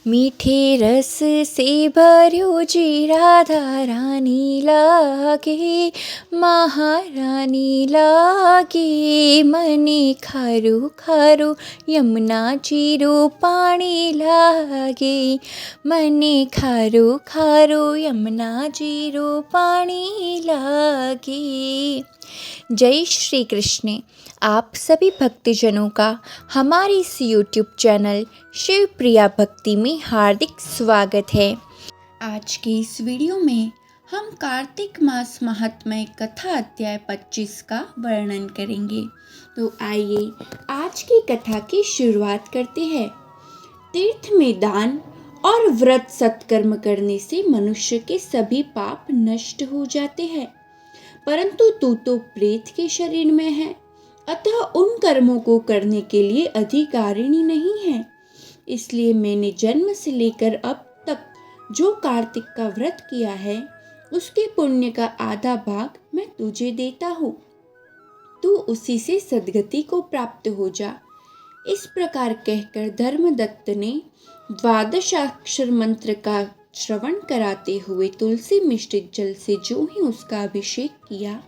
मीठे रस से भर्यो जी राधा रानी लागे, महारानी लागे। मने खारू खारू यमुना जीरो पानी लागे, मने खारू खारू यमुना जीरो पानी लागे। जय श्री कृष्ण। आप सभी भक्तजनों का हमारे इस YouTube चैनल शिव प्रिया भक्ति में हार्दिक स्वागत है। आज के इस वीडियो में हम कार्तिक मास महात्म्य कथा अध्याय 25 का वर्णन करेंगे। तो आइए आज की कथा की शुरुआत करते हैं। तीर्थ में दान और व्रत सत्कर्म करने से मनुष्य के सभी पाप नष्ट हो जाते हैं, परंतु तू तो प्रेत के शरीर में है, अतः उन कर्मों को करने के लिए अधिकारिणी नहीं है। इसलिए मैंने जन्म से लेकर अब तक जो कार्तिक का व्रत किया है, उसके पुण्य का आधा भाग मैं तुझे देता हूँ। तू उसी से सद्गति को प्राप्त हो जा। इस प्रकार कहकर धर्मदत्त ने द्वादशाक्षर मंत्र का श्रवण कराते हुए तुलसी मिश्रित जल से जो ही उसका अभिषेक किया,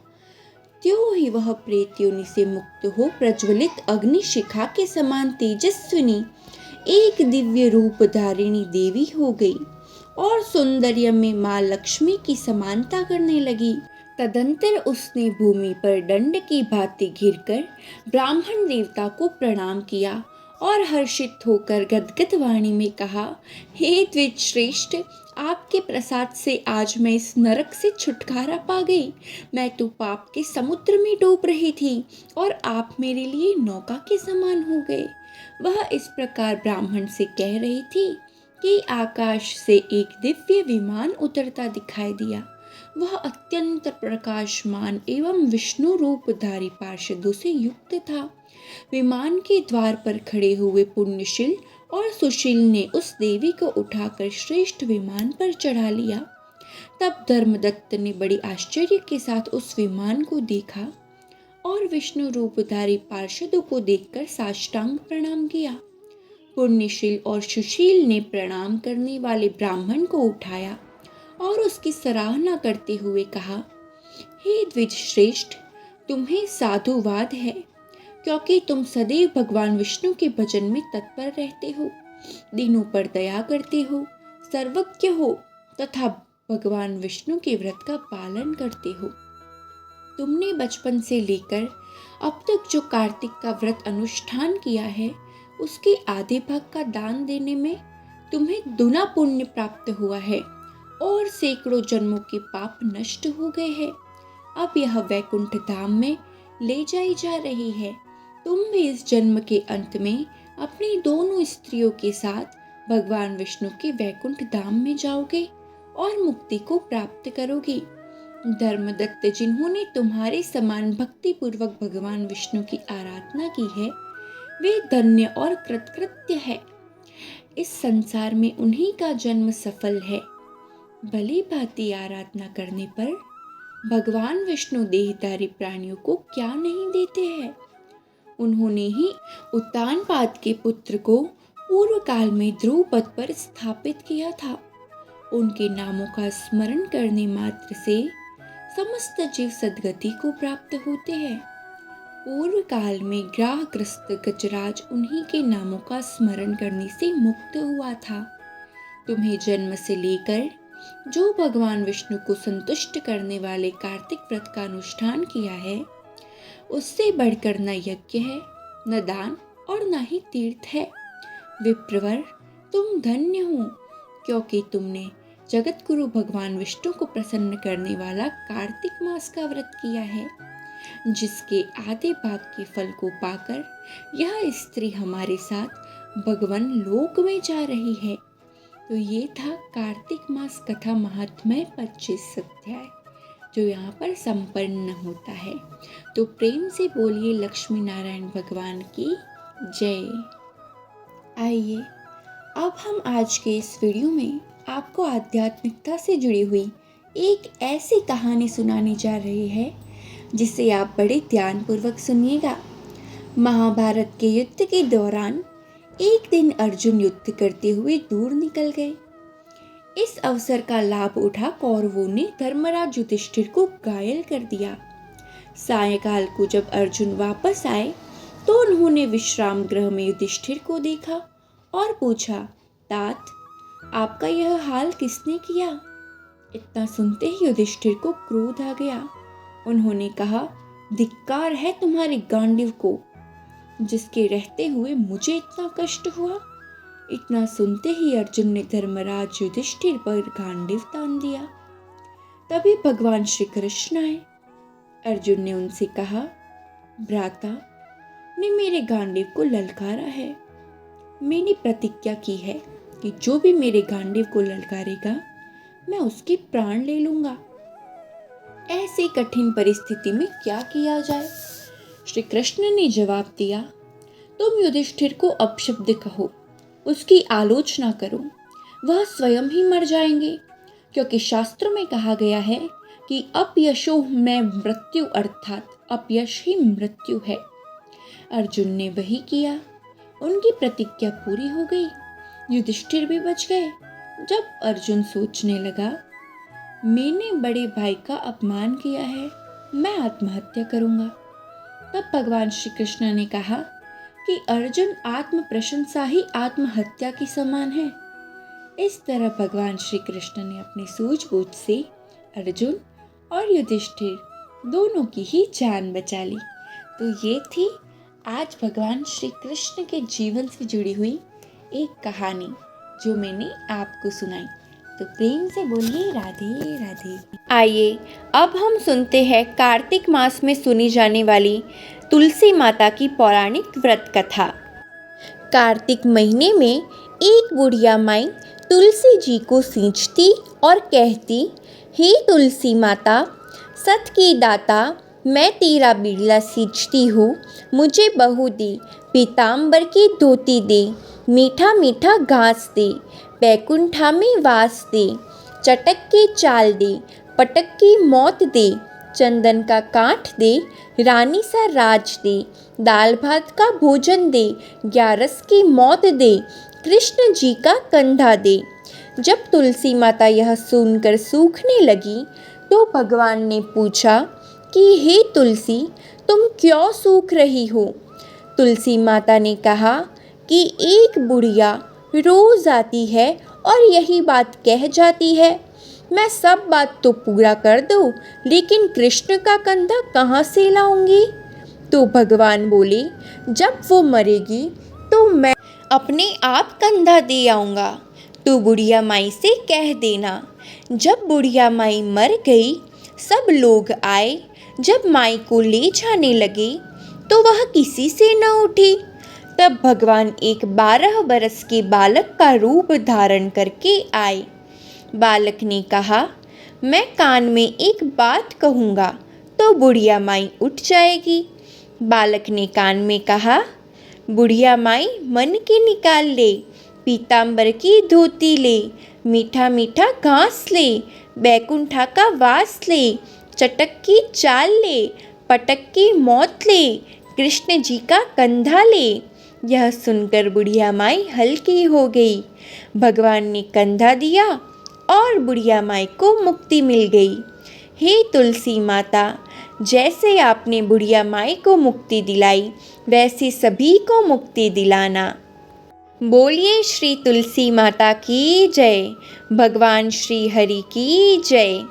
त्यों ही वह प्रेत योनि से मुक्त हो प्रज्वलित अग्नि शिखा के समान तेजस्विनी एक दिव्य रूप धारिणी देवी हो गई और सौंदर्य में माँ लक्ष्मी की समानता करने लगी। तदंतर उसने भूमि पर दंड की भांति गिरकर ब्राह्मण देवता को प्रणाम किया और हर्षित होकर गदगद वाणी में कहा, हे द्विज श्रेष्ठ, आपके प्रसाद से आज मैं इस नरक से छुटकारा पा गई। मैं तो पाप के समुद्र में डूब रही थी और आप मेरे लिए नौका के समान हो गए। वह इस प्रकार ब्राह्मण से कह रही थी कि आकाश से एक दिव्य विमान उतरता दिखाई दिया। वह अत्यंत प्रकाशमान एवं विष्णु रूपधारी पार्षदों से युक्त था। विमान के द्वार पर खड़े हुए पुण्यशील और सुशील ने उस देवी को उठाकर श्रेष्ठ विमान पर चढ़ा लिया। तब धर्मदत्त ने बड़ी आश्चर्य के साथ उस विमान को देखा और विष्णु रूपधारी पार्षदों को देखकर साष्टांग प्रणाम किया। पुण्यशील और सुशील ने प्रणाम करने वाले ब्राह्मण को उठाया और उसकी सराहना करते हुए कहा, हे द्विज श्रेष्ठ, तुम्हें साधुवाद है, क्योंकि तुम सदैव भगवान विष्णु के भजन में तत्पर रहते हो, दीनों पर दया करते हो, सर्वज्ञ हो तथा भगवान विष्णु के व्रत का पालन करते हो। तुमने बचपन से लेकर अब तक जो कार्तिक का व्रत अनुष्ठान किया है, उसके आधे भाग का दान देने में तुम्हें दुना पुण्य प्राप्त हुआ है और सैकड़ों जन्मों के पाप नष्ट हो गए हैं। अब यह वैकुंठ धाम में ले जाई जा रही है। तुम भी इस जन्म के अंत में अपनी दोनों स्त्रियों के साथ भगवान विष्णु के वैकुंठ धाम में जाओगे और मुक्ति को प्राप्त करोगे। धर्मदत्त, जिन्होंने तुम्हारे समान भक्ति पूर्वक भगवान विष्णु की आराधना की है, वे धन्य और कृतकृत्य है। इस संसार में उन्हीं का जन्म सफल है। भली भांति आराधना करने पर भगवान विष्णु देहधारी प्राणियों को क्या नहीं देते हैं। उन्होंने ही उत्तानपाद के पुत्र को पूर्व काल में ध्रुव पद पर स्थापित किया था। उनके नामों का स्मरण करने मात्र से समस्त जीव सद्गति को प्राप्त होते हैं। पूर्व काल में ग्रहग्रस्त गजराज उन्हीं के नामों का स्मरण करने से मुक्त हुआ था। तुम्हें जन्म से लेकर जो भगवान विष्णु को संतुष्ट करने वाले कार्तिक व्रत का अनुष्ठान किया है, उससे बढ़कर न यज्ञ है, न दान और न ही तीर्थ है। विप्रवर, तुम धन्य हो, क्योंकि तुमने जगत गुरु भगवान विष्णु को प्रसन्न करने वाला कार्तिक मास का व्रत किया है, जिसके आधे भाग के फल को पाकर यह स्त्री हमारे साथ भगवान लोक में जा रही है। तो ये था कार्तिक मास कथा महात्म्य 25 अध्याय, जो यहाँ पर संपन्न होता है। तो प्रेम से बोलिए लक्ष्मी नारायण भगवान की जय। आइए अब हम आज के इस वीडियो में आपको आध्यात्मिकता से जुड़ी हुई एक ऐसी कहानी सुनाने जा रहे हैं, जिसे आप बड़े ध्यानपूर्वक सुनिएगा। महाभारत के युद्ध के दौरान एक दिन अर्जुन युद्ध करते हुए दूर निकल गए। इस अवसर का लाभ उठा कौरवों ने धर्मराज युधिष्ठिर को घायल कर दिया। सायंकाल को जब अर्जुन वापस आए तो उन्होंने विश्राम गृह में युधिष्ठिर को देखा और पूछा, तात, आपका यह हाल किसने किया? इतना सुनते ही युधिष्ठिर को क्रोध आ गया। उन्होंने कहा, धिक्कार है तुम्हारे गांडीव को, जिसके रहते हुए मुझे इतना कष्ट हुआ। इतना सुनते ही अर्जुन ने धर्मराज युधिष्ठिर पर गांडीव तान दिया। तभी भगवान श्री कृष्ण आए। अर्जुन ने उनसे कहा, भ्राता ने मेरे गांडीव को ललकारा है। मैंने प्रतिज्ञा की है कि जो भी मेरे गांडीव को ललकारेगा मैं उसके प्राण ले लूंगा। ऐसी कठिन परिस्थिति में क्या किया जाए? श्री कृष्ण ने जवाब दिया, तुम युधिष्ठिर को अपशब्द कहो, उसकी आलोचना करो, वह स्वयं ही मर जाएंगे, क्योंकि शास्त्र में कहा गया है कि अपयशो में मृत्यु अर्थात अपयश ही मृत्यु है। अर्जुन ने वही किया। उनकी प्रतिज्ञा पूरी हो गई। युधिष्ठिर भी बच गए। जब अर्जुन सोचने लगा, मैंने बड़े भाई का अपमान किया है, मैं आत्महत्या करूंगा, तब भगवान श्री कृष्ण ने कहा कि अर्जुन आत्म प्रशंसा ही आत्महत्या के समान है। इस तरह भगवान श्री कृष्ण ने अपनी सूझबूझ से अर्जुन और युधिष्ठिर दोनों की ही जान बचा ली। तो ये थी आज भगवान श्री कृष्ण के जीवन से जुड़ी हुई एक कहानी जो मैंने आपको सुनाई। तो प्रेम से बोलिए राधे राधे। आइए अब हम सुनते हैं कार्तिक मास में सुनी जाने वाली तुलसी माता की पौराणिक व्रत कथा। कार्तिक महीने में एक बुढ़िया माई तुलसी जी को सींचती और कहती, हे तुलसी माता, सत की दाता, मैं तेरा बिरला सींचती हूँ, मुझे बहू दे, पीताम्बर की धोती दे, मीठा मीठा घास दे, बैकुंठा में वास दे, चटक की चाल दे, पटक की मौत दे, चंदन का काठ दे, रानी सा राज दे, दाल भात का भोजन दे, ग्यारस की मौत दे, कृष्ण जी का कंधा दे। जब तुलसी माता यह सुनकर सूखने लगी तो भगवान ने पूछा कि हे तुलसी, तुम क्यों सूख रही हो? तुलसी माता ने कहा कि एक बुढ़िया रोज आती है और यही बात कह जाती है, मैं सब बात तो पूरा कर दूं, लेकिन कृष्ण का कंधा कहाँ से लाऊंगी? तो भगवान बोले, जब वो मरेगी तो मैं अपने आप कंधा दे आऊँगा, तो बुढ़िया माई से कह देना। जब बुढ़िया माई मर गई, सब लोग आए। जब माई को ले जाने लगे तो वह किसी से न उठी। तब भगवान एक 12 बरस के बालक का रूप धारण करके आए। बालक ने कहा, मैं कान में एक बात कहूँगा तो बुढ़िया माई उठ जाएगी। बालक ने कान में कहा, बुढ़िया माई मन की निकाल ले, पीताम्बर की धोती ले, मीठा मीठा घास ले, बैकुंठा का वास ले, चटक की चाल ले, पटक की मौत ले, कृष्ण जी का कंधा ले। यह सुनकर बुढ़िया माई हल्की हो गई। भगवान ने कंधा दिया और बुढ़िया माई को मुक्ति मिल गई। हे तुलसी माता, जैसे आपने बुढ़िया माई को मुक्ति दिलाई, वैसे सभी को मुक्ति दिलाना। बोलिए श्री तुलसी माता की जय, भगवान श्री हरि की जय।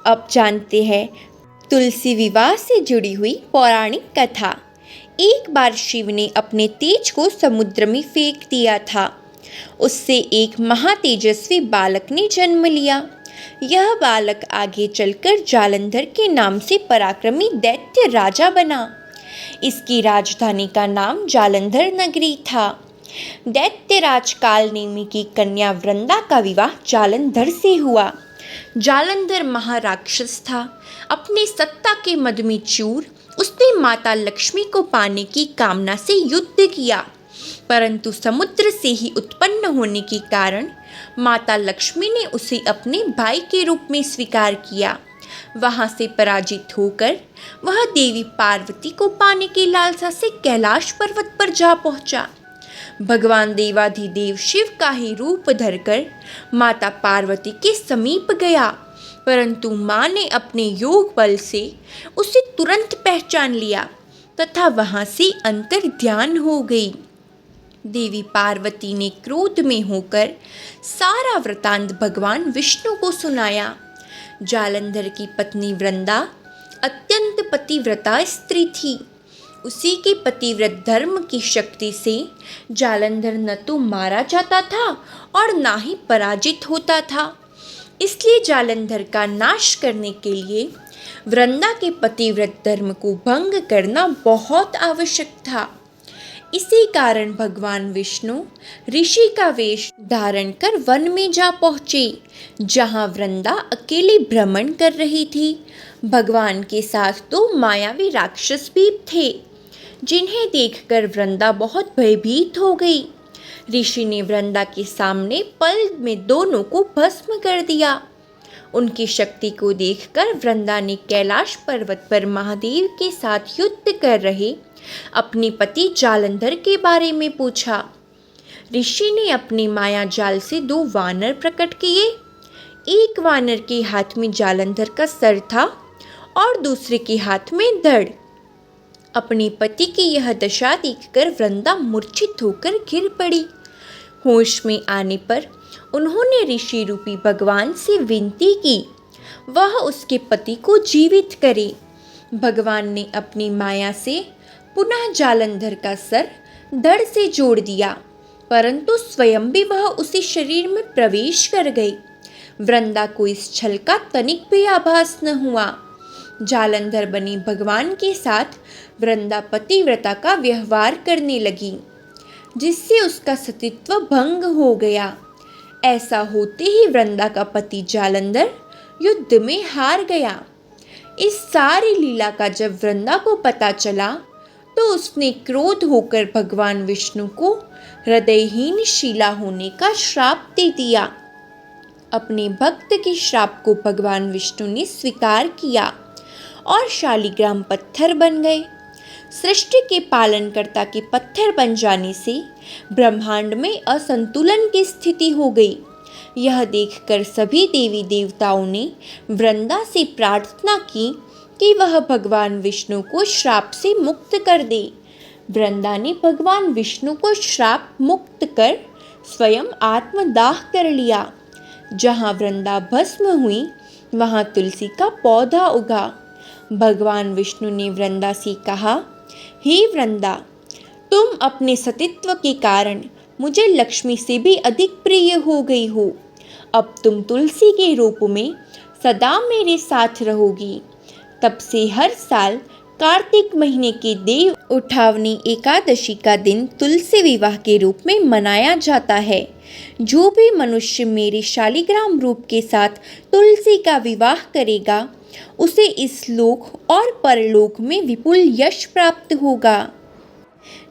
अब जानते हैं तुलसी विवाह से जुड़ी हुई पौराणिक कथा। एक बार शिव ने अपने तेज को समुद्र में फेंक दिया था। उससे एक महातेजस्वी बालक ने जन्म लिया। यह बालक आगे चलकर जालंधर के नाम से पराक्रमी दैत्य राजा बना। इसकी राजधानी का नाम जालंधर नगरी था। दैत्यराज कालनेमी की कन्या वृंदा का विवाह जालंधर से हुआ। जालंधर महाराक्षस था। अपनी सत्ता के मद में चूर उसने माता लक्ष्मी को पाने की कामना से युद्ध किया, परंतु समुद्र से ही उत्पन्न होने के कारण माता लक्ष्मी ने उसे अपने भाई के रूप में स्वीकार किया। वहां से पराजित होकर वह देवी पार्वती को पाने की लालसा से कैलाश पर्वत पर जा पहुंचा। भगवान देवाधिदेव शिव का ही रूप धरकर माता पार्वती के समीप गया, परंतु माँ ने अपने योग बल से उसे तुरंत पहचान लिया तथा वहाँ से अंतर्ध्यान हो गई। देवी पार्वती ने क्रोध में होकर सारा वृतांत भगवान विष्णु को सुनाया। जालंधर की पत्नी वृंदा अत्यंत पतिव्रता स्त्री थी। उसी के पतिव्रत धर्म की शक्ति से जालंधर न तो मारा जाता था और ना ही पराजित होता था। इसलिए जालंधर का नाश करने के लिए वृंदा के पतिव्रत धर्म को भंग करना बहुत आवश्यक था। इसी कारण भगवान विष्णु ऋषि का वेश धारण कर वन में जा पहुँचे, जहाँ वृंदा अकेली भ्रमण कर रही थी। भगवान के साथ दो मायावी राक्षस भी थे, जिन्हें देखकर वृंदा बहुत भयभीत हो गई। ऋषि ने वृंदा के सामने पल में दोनों को भस्म कर दिया। उनकी शक्ति को देखकर वृंदा ने कैलाश पर्वत पर महादेव के साथ युद्ध कर रहे अपने पति जालंधर के बारे में पूछा। ऋषि ने अपनी माया जाल से दो वानर प्रकट किए। एक वानर के हाथ में जालंधर का सर था और दूसरे के हाथ में धड़। अपने पति की यह दशा देखकर वृंदा मूर्छित होकर गिर पड़ी। होश में आने पर उन्होंने ऋषि रूपी भगवान से विनती की वह उसके पति को जीवित करे। भगवान ने अपनी माया से पुनः जालंधर का सर धड़ से जोड़ दिया, परंतु स्वयं भी वह उसी शरीर में प्रवेश कर गई। वृंदा को इस छल का तनिक भी आभास न हुआ। जालंधर बने भगवान के साथ वृंदा पतिव्रता का व्यवहार करने लगी, जिससे उसका सतीत्व भंग हो गया। ऐसा होते ही वृंदा का पति जालंधर युद्ध में हार गया। इस सारी लीला का जब वृंदा को पता चला तो उसने क्रोध होकर भगवान विष्णु को हृदयहीन शिला होने का श्राप दे दिया। अपने भक्त के श्राप को भगवान विष्णु ने स्वीकार किया और शालिग्राम पत्थर बन गए। सृष्टि के पालनकर्ता के पत्थर बन जाने से ब्रह्मांड में असंतुलन की स्थिति हो गई। यह देखकर सभी देवी देवताओं ने वृंदा से प्रार्थना की कि वह भगवान विष्णु को श्राप से मुक्त कर दे। वृंदा ने भगवान विष्णु को श्राप मुक्त कर स्वयं आत्मदाह कर लिया। जहाँ वृंदा भस्म हुई वहाँ तुलसी का पौधा उगा। भगवान विष्णु ने वृंदा से कहा, हे वृंदा, तुम अपने सतीत्व के कारण मुझे लक्ष्मी से भी अधिक प्रिय हो गई हो। अब तुम तुलसी के रूप में सदा मेरे साथ रहोगी। तब से हर साल कार्तिक महीने के देव उठावनी एकादशी का दिन तुलसी विवाह के रूप में मनाया जाता है। जो भी मनुष्य मेरे शालिग्राम रूप के साथ तुलसी का विवाह करेगा उसे इस लोक और परलोक में विपुल यश प्राप्त होगा।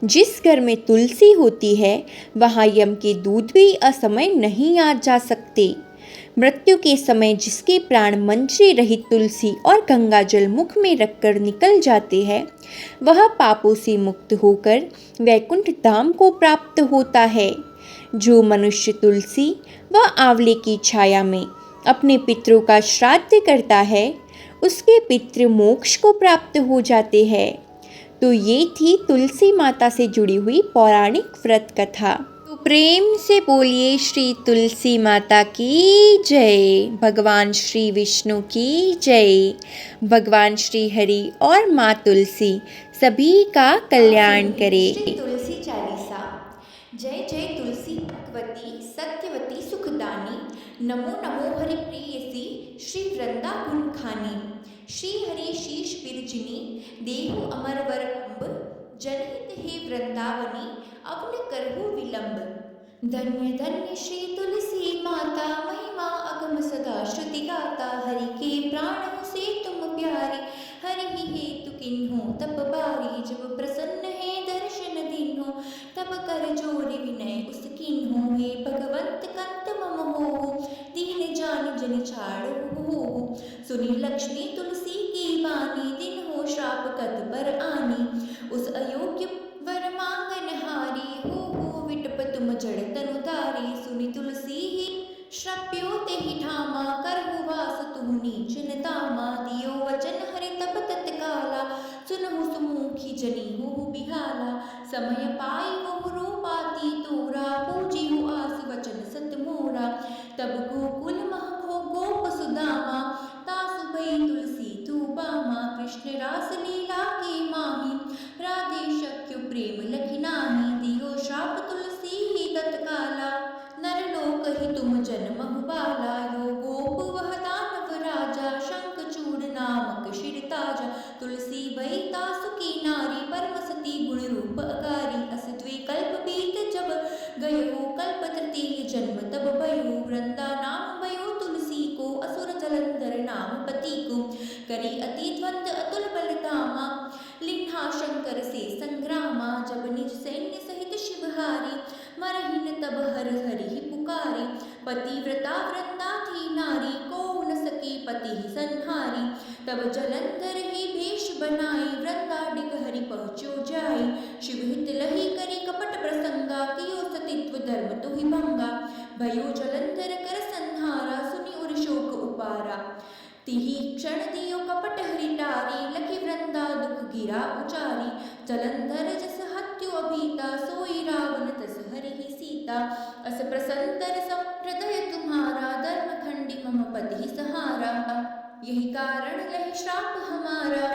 जिस घर में तुलसी होती है वहाँ यम के दूत भी असमय नहीं आ जा सकते। मृत्यु के समय जिसके प्राण मंजरी रहित तुलसी और गंगा जल मुख में रखकर निकल जाते हैं वह पापों से मुक्त होकर वैकुंठ धाम को प्राप्त होता है। जो मनुष्य तुलसी व आंवले की छाया में अपने पितरों का श्राद्ध करता है उसके पितृ मोक्ष को प्राप्त हो जाते हैं। तो ये थी तुलसी माता से जुड़ी हुई पौराणिक व्रत कथा। तो प्रेम से बोलिए श्री तुलसी माता की जय, भगवान श्री विष्णु की जय, भगवान श्री हरि और माँ तुलसी सभी का कल्याण करे। तुलसी चालीसा। जय जय तुलसी भगवती सत्यवती सुखदानी, नमो नमो हरि प्रियसी श्री वृंदा गुण खानी। श्री हरि शीश बिरजिनी देहु अमर वर अम्ब, जनहित हे वृंदावनी अब न करहु विलंब। धन्य धन्य श्री तुलसी माता, महिमा अगम सदा श्रुति गाता। हरि के प्राणों से तुम प्यारी, हरि ही हेतु किन्हो तप बारी। जब प्रसन्न है दर्शन दीन्हो, तब कर जोरी विनय उस कीन्हो। हे भगवंत कंत मम हो, दीन जान जन छाड़ हो। सुनी लक्ष्मी तुलसी की वाणी, दिन हो श्राप कद पर आनी। उस अयोग्य वर मांगन हारी, हो विठल तुलसी ही श्रप्यो ते ही ठामा करहु वास तुहु नीचन तामा दियो वचन हरि तब तत्काला सुनहु सुमुखी जनी हो बिहाला समय पाई मोह रूपाती तोरा पूजिहु आस वचन सत मोरा तब गोकुल महको गोप सुदामा तासु भई तुलसी तू बामा कृष्ण रास लीला के माही राधे शक्य प्रेम लखि नाही दियो श्राप तुलसी ही तत्काला नर लोक ही तुम जन्महु बाला यो गोप वह दानव राजा शंख चूड़ नामक शिर ताजा तुलसी भई तासु की नारी परम सती गुण रूप अकारी अस द्वे कल्प बीत जब गयो कल्प तृतीय जन्म तब भयो वृंदा नाम भयो तुलसी को असुर जलंधर नाम पति को करी अति द्वंद अतुल बलधामा लिन्हा शंकर से संग्रामा जब निज सैन्य सहित शिवहारी मरहिन तब हर हरि पुकारी पतिव्रता वृंदा थी नारी को न सकी पति ही संहारी तब जलंधर ही भेष बनाई वृंदा डिग हरि पहुँचो जाई शिव हित लही करी कपट प्रसंगा कियो सतित्व धर्म तो ही भंगा भयो जलंधर कर संहारा सुनि उर शोक उपारा तिहि क्षण दियो कपट हरिटारी लखि वृंदा दुख गिरा उचारी जलंधर जस हत्यो अभीता सोई रावण तस हरि ही सीता अस प्रसंतर सब हृदय तुम्हारा धर्म खंडी मम पद ही सहारा यही कारण लहि श्राप हमारा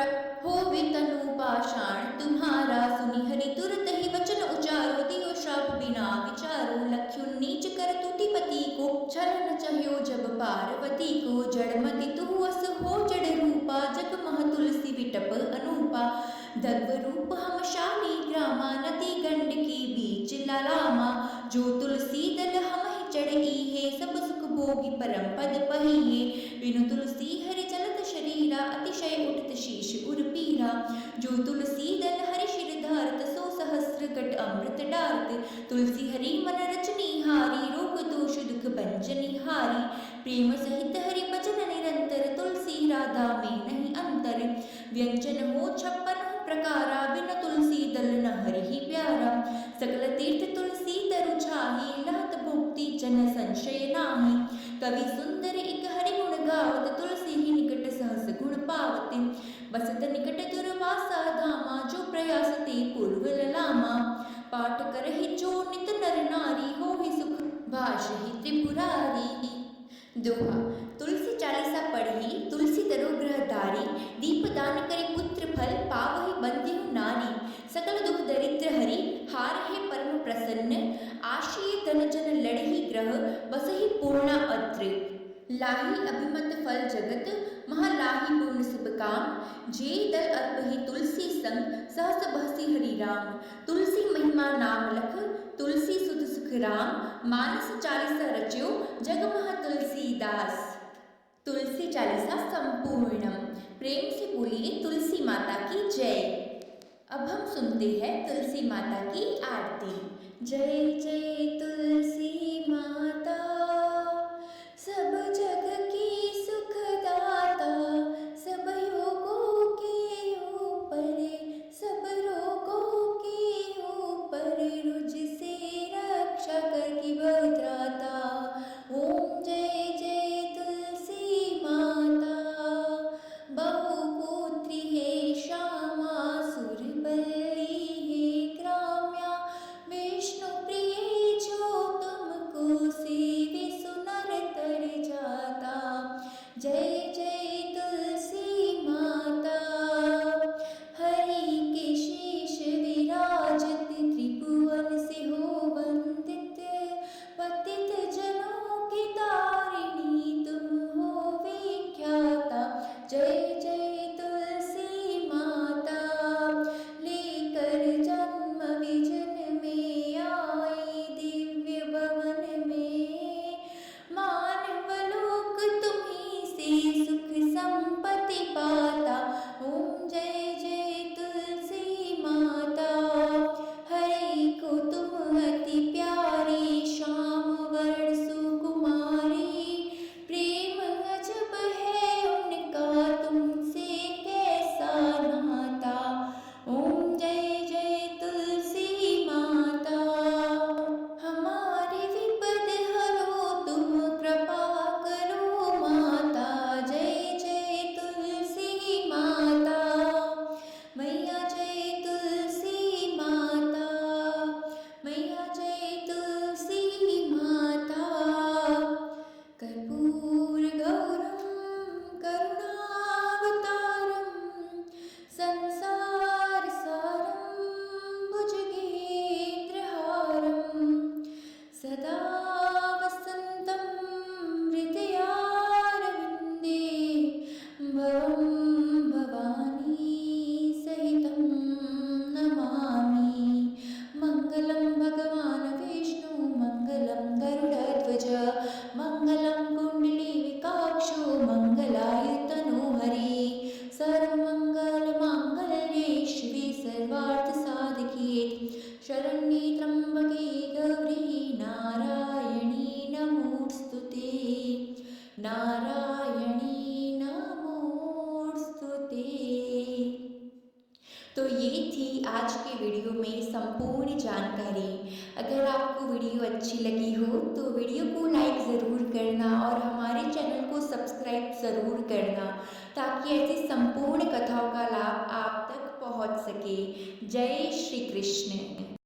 हो तनु पाषाण तुम्हारा सुनि हरि तुरत ही वचन उचारो दियो श्राप बिना विचारो लख्यु नीच कर तुति पति को छल न चह्यो जब पार्वती को जड़मति तु अस हो जड़ रूपा जग मह तुलसी विटप अनूपा दग्व रूप हम शाली ग्रामा नदी गंड की बीच लालामा जो तुलसी दल हम ही चढ़ी है सब सुख भोगी परम पद पहिए बिनु तुलसी हरि चलत शरीरा अतिशय उठत शीश उर पीरा जो तुलसी दल हरि शिर धारत सो सहस्र कट अमृत डारत तुलसी हरि मन रचनी हारी रोग दोष दुख भंजनी हारी प्रेम सहित हरि भजन निरंतर तुलसी राधा में नहीं अंतर व्यंजन हो 56 प्रकारा बिन तुलसी दल न हरि ही प्यारा सकल तीर्थ तुलसी तरु छाही लहत भुक्ति जन संशय नाही कवि सुंदर एक हरि गुण गावत तुलसी ही निकट सहस गुण पावत बसत निकट दुर्वासा धामा जो प्रयास ते पूर्व ललामा पाठ करहि जो नित नर नारी हो ही सुख भाष ही त्रिपुरारी दोहा तुलसी चालीसा पढ़ी तुलसी तरो ग्रहधारी दीप दान करे पुत्र फल पावहि बंध्यु नारी सकल दुख दरिद्र हरि हार है परम प्रसन्न आशीय धन जन लड़ही ग्रह बसहि पूर्ण अत्र लाही अभिमत फल जगत महालाही पूर्ण सब काम जे दल अर्प ही तुलसी संग सहस बहसी हरि राम तुलसी महिमा नाम लख तुलसी सुध सुख राम मानस चालीसा रच्यो जगमह तुलसीदास तुलसी चालीसा संपूर्णम प्रेम से बोलिए तुलसी माता की जय। अब हम सुनते हैं तुलसी माता की आरती। जय जय तुलसी माता सब जग की सुखदाता सब योगों के ऊपर सब रोगों के ऊपर रुझ से रक्षा कर की बत्राता ओम जय जय तुलसी माता बहुपुत्री है श्यामा सुरबली है ग्राम्या विष्णु प्रिय जो तुम नारायणी नमोस्तुते। तो ये थी आज के वीडियो में संपूर्ण जानकारी। अगर आपको वीडियो अच्छी लगी हो तो वीडियो को लाइक ज़रूर करना और हमारे चैनल को सब्सक्राइब ज़रूर करना, ताकि ऐसी संपूर्ण कथाओं का लाभ आप तक पहुंच सके। जय श्री कृष्ण।